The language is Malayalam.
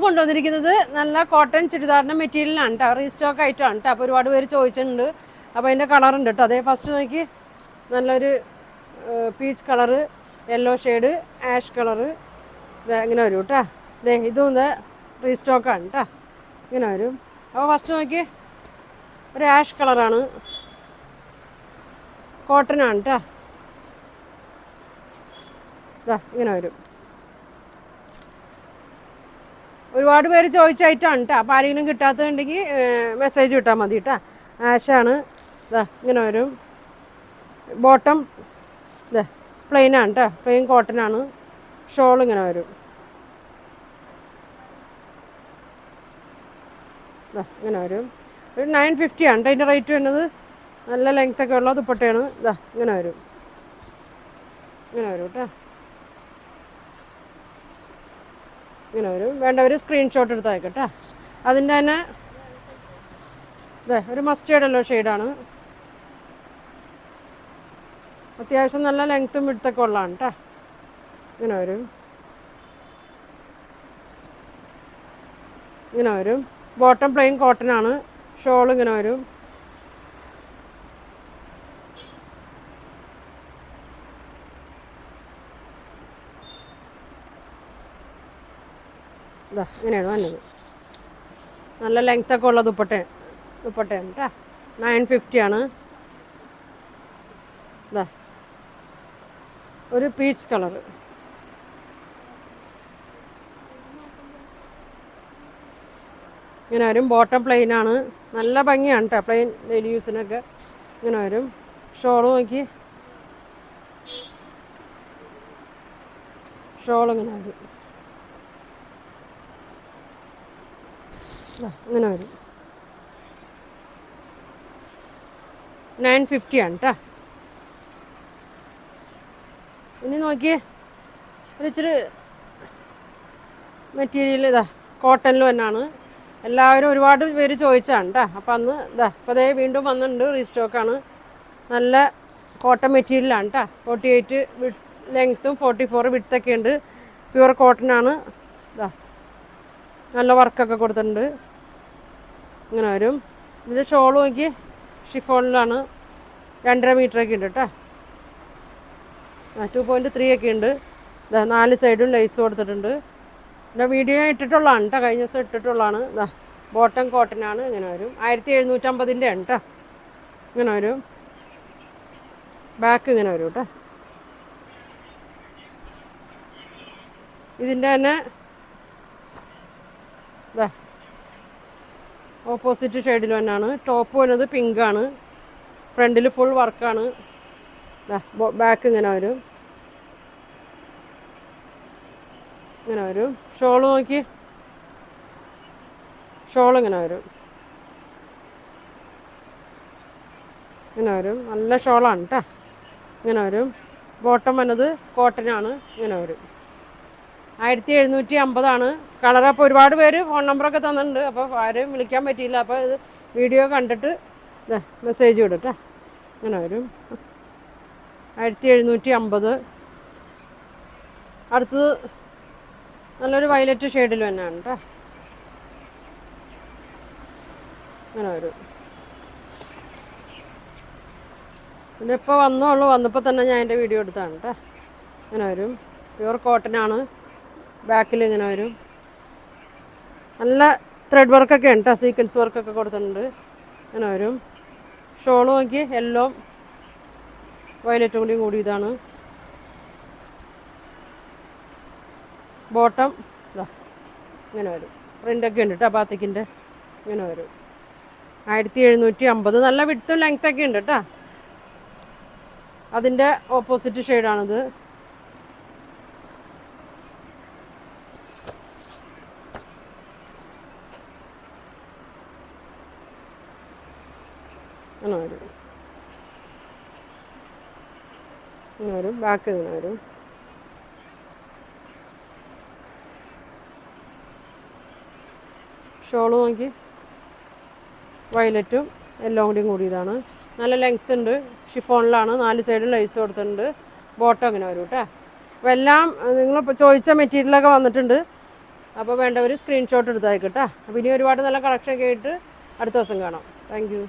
കൊണ്ടുവന്നിരിക്കുന്നത് നല്ല കോട്ടൺ ചുരിദാറിൻ്റെ മെറ്റീരിയലാണ് കേട്ടോ. റീസ്റ്റോക്ക് ആയിട്ടാണ് കേട്ടോ. അപ്പോൾ ഒരുപാട് പേര് ചോദിച്ചിട്ടുണ്ട്. അപ്പോൾ അതിൻ്റെ കളറുണ്ട് കേട്ടോ. അതേ ഫസ്റ്റ് നോക്കി നല്ലൊരു peach colour, yellow shade, ash colour, ഇങ്ങനെ വരും കേട്ടോ. ഇതും റീസ്റ്റോക്കാണ് കേട്ടോ. ഇങ്ങനെ വരും. അപ്പോൾ ഫസ്റ്റ് നോക്കി ഒരു ആഷ് കളറാണ്, കോട്ടനാണ് കേട്ടോ. ഇങ്ങനെ വരും. ഒരുപാട് പേര് ചോദിച്ചായിട്ടാണ് കേട്ടോ. അപ്പോൾ ആരെങ്കിലും കിട്ടാത്തതുണ്ടെങ്കിൽ മെസ്സേജ് കിട്ടാൽ മതി കേട്ടോ. ആഷാണ്. ഇങ്ങനെ വരും. ബോട്ടം പ്ലെയിനാണ് കേട്ടോ. പ്ലെയിൻ കോട്ടനാണ്. ഷോൾ ഇങ്ങനെ വരും. ഇങ്ങനെ വരും. ഒരു 950 ആണ് കേട്ടോ അതിൻ്റെ റേറ്റ് വരുന്നത്. നല്ല ലെങ്ത്തൊക്കെ ഉള്ള ദുപ്പട്ടയാണ്. ഇങ്ങനെ വരും. ഇങ്ങനെ വരും കേട്ടോ. ഇങ്ങനെ വരും. വേണ്ടവർ സ്ക്രീൻഷോട്ട് എടുത്ത് അയക്കട്ടെ. അതിൻ്റെ തന്നെ ഒരു മസ്റ്റേർഡ് യെല്ലോ ഷെയ്ഡാണ്. അത്യാവശ്യം നല്ല ലെങ്ത്തും വിഡ്ത്തൊക്കെ ഉള്ളതാണ് കേട്ടോ. ഇങ്ങനെ വരും. ഇങ്ങനെ വരും. Bottom plain കോട്ടനാണ്. ഷോൾ ഇങ്ങനെ വരും. ഇങ്ങനെയാണ് വന്നത്. നല്ല ലെങ്ത്തൊക്കെ ഉള്ള ദുപ്പട്ടയാണ് കേട്ടോ. 950 ആണ്. ഒരു പീച്ച് കളറ്. ഇങ്ങനെ വരും. ബോട്ടം പ്ലെയിനാണ്. നല്ല ഭംഗിയാണ് കേട്ടോ. പ്ലെയിൻ ഡെയിലി യൂസിനൊക്കെ ഇങ്ങനെ വരും. ഷോള് നോക്കി. ഷോൾ ഇങ്ങനെ വരും. ഇങ്ങനെ വരും. 950 ആണ് കേട്ടോ. ഇനി നോക്കിയേ ഒരു ഇച്ചിരി മെറ്റീരിയൽ കോട്ടണിൽ തന്നെയാണ്. എല്ലാവരും ഒരുപാട് പേര് ചോദിച്ചാണ് കേട്ടോ. അപ്പോൾ അന്ന് ഇപ്പോൾ വീണ്ടും വന്നിട്ടുണ്ട്. റീസ്റ്റോക്കാണ്. നല്ല കോട്ടൺ മെറ്റീരിയലാണ് കേട്ടോ. 48 ലെങ്ത്തും 44 വിഡ്ത്തൊക്കെ ഉണ്ട്. പ്യുവർ കോട്ടനാണ്. നല്ല വർക്കൊക്കെ കൊടുത്തിട്ടുണ്ട്. ഇങ്ങനെ വരും. ഇതിൻ്റെ ഷോൾ നോക്കി ഷിഫോണിലാണ്. 2.5 മീറ്ററൊക്കെ ഉണ്ട് കേട്ടോ. 2.3 ഒക്കെ ഉണ്ട്. 4 സൈഡും ലൈസ് കൊടുത്തിട്ടുണ്ട്. എൻ്റെ വീഡിയോ ഞാൻ ഇട്ടിട്ടുള്ളതാണ് കേട്ടോ. കഴിഞ്ഞ ദിവസം ഇട്ടിട്ടുള്ളതാണ്. ബോട്ടം കോട്ടനാണ്. ഇങ്ങനെ വരും. 1750 ആണ് കേട്ടോ. ഇങ്ങനെ വരും. ബാക്ക് ഇങ്ങനെ വരും കേട്ടോ. ഇതിൻ്റെ തന്നെ ഓപ്പോസിറ്റ് ഷെയ്ഡിൽ തന്നെയാണ്. ടോപ്പ് വരുന്നത് പിങ്കാണ്. ഫ്രണ്ടിൽ ഫുൾ വർക്കാണ്. ബാക്ക് ഇങ്ങനെ വരും. ഇങ്ങനെ വരും. ഷോൾ നോക്കി. ഷോൾ ഇങ്ങനെ വരും. ഇങ്ങനെ വരും. നല്ല ഷോളാണ് കേട്ടോ. ഇങ്ങനെ വരും. ബോട്ടം വന്നത് കോട്ടനാണ്. ഇങ്ങനെ വരും. 1750 ആണ്. കളർ. അപ്പോൾ ഒരുപാട് പേര് ഫോൺ നമ്പറൊക്കെ തന്നിട്ടുണ്ട്. അപ്പോൾ ആരും വിളിക്കാൻ പറ്റിയില്ല. അപ്പോൾ ഇത് വീഡിയോ കണ്ടിട്ട് മെസ്സേജ് വിടും കേട്ടോ. ഇങ്ങനെ വരും. 1750. അടുത്തത് നല്ലൊരു വയലറ്റ് ഷെയ്ഡിൽ തന്നെയാണ് കേട്ടോ. ഇങ്ങനെ വരും. പിന്നെ ഇപ്പോൾ വന്നപ്പോൾ തന്നെ ഞാൻ എൻ്റെ വീഡിയോ എടുത്താണ് കേട്ടോ. ഇങ്ങനെ വരും. പ്യുവർ കോട്ടനാണ്. ബാക്കിൽ ഇങ്ങനെ വരും. നല്ല ത്രെഡ് വർക്കൊക്കെ ഉണ്ട് കേട്ടോ. സീക്വൻസ് വർക്കൊക്കെ കൊടുത്തിട്ടുണ്ട്. ഇങ്ങനെ വരും. ഷോൾ നോക്കി യെല്ലോ വയലറ്റും കൂടി ഇതാണ്. ബോട്ടം ഇങ്ങനെ വരും. പ്രിൻ്റൊക്കെ ഉണ്ട് കേട്ടോ. ബാത്തിക്കിൻ്റെ ഇങ്ങനെ വരും. 1750. നല്ല വിഡ്ത്തും ലെങ്ത്തൊക്കെ ഉണ്ട് കേട്ടോ. അതിൻ്റെ ഓപ്പോസിറ്റ് ഷെയ്ഡാണിത്. അങ്ങനെ വരും. ഇങ്ങനെ വരും. ബാക്ക് ഇങ്ങനെ വരും. ഷോള് നോക്കി വയലറ്റും എല്ലാം കൂടിയതാണ്. നല്ല ലെങ്ത് ഉണ്ട്. ഷിഫോണിലാണ്. 4 സൈഡും ലൈസ് കൊടുത്തിട്ടുണ്ട്. ബോട്ടം ഇങ്ങനെ വരും കേട്ടോ. അപ്പോൾ എല്ലാം നിങ്ങളിപ്പോൾ ചോദിച്ച മെറ്റീരിയലൊക്കെ വന്നിട്ടുണ്ട്. അപ്പോൾ വേണ്ടവർ സ്ക്രീൻഷോട്ട് എടുത്തായിക്കോട്ടെ. അപ്പോൾ ഇനി ഒരുപാട് നല്ല കളക്ഷൻ ഒക്കെ ആയിട്ട് അടുത്ത ദിവസം കാണാം. Thank you.